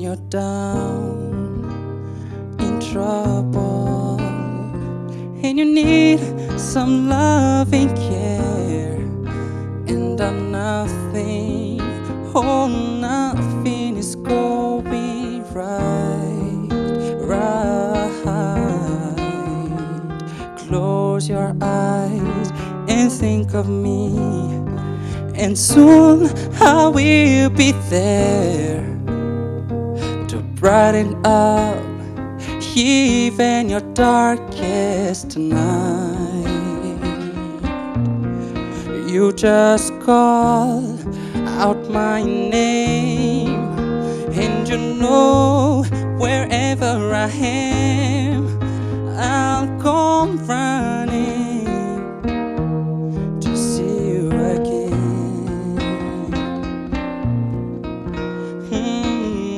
you're down in trouble and you need some loving care, and nothing, oh nothing is going right. Close your eyes and think of me, and soon I will be there to brighten up even your darkest night. You just call out my name, and you know wherever I am, I'll come running to see you again.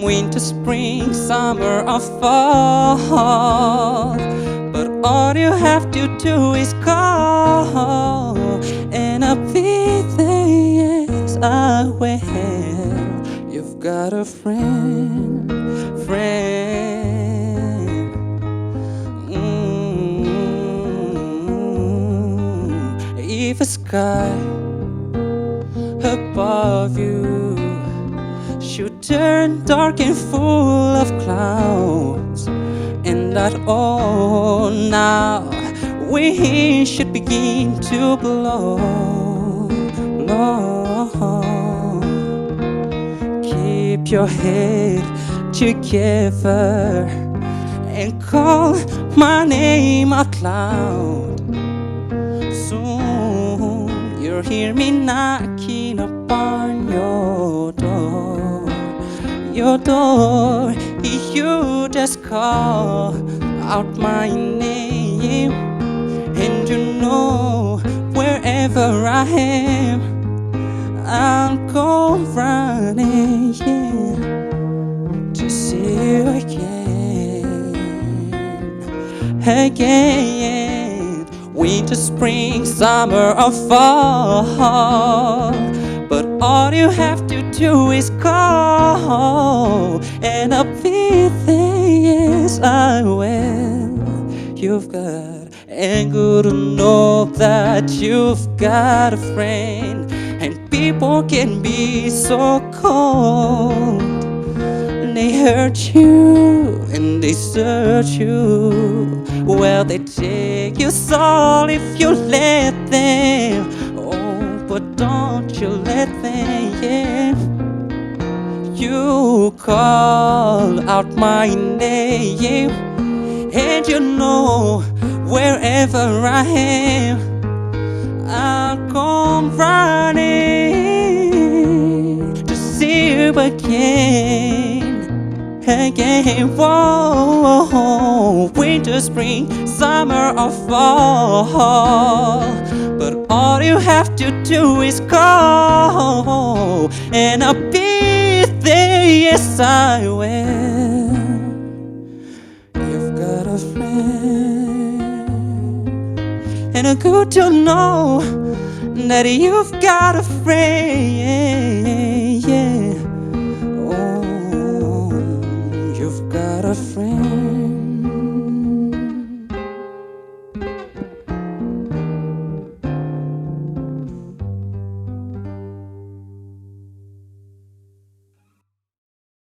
Winter, spring, summer or fall, but all you have to do is call, and I'll be there, yes I will. You've got a friend. If a sky above you should turn dark and full of clouds, and that all now we should begin to blow. Keep your head together and call my name out loud. Soon you'll hear me knocking upon your door. You just call out my name, and you know wherever I am, I'll go running, yeah, to see you again. Winter, spring, summer or fall, but all you have to do is call, and I'll be there, yes I will. You've got, and good to know that you've got a friend. And people can be so cold, and they hurt you and they search you. Well, they take your soul if you let them. Oh, but don't you let them, yeah. You call out my name, and you know wherever I am, I'll come running to see you again. Whoa, winter, spring, summer or fall, but all you have to do is call, and I'll be there, yes I will. You've got a friend, and it's good to know that you've got a friend, yeah.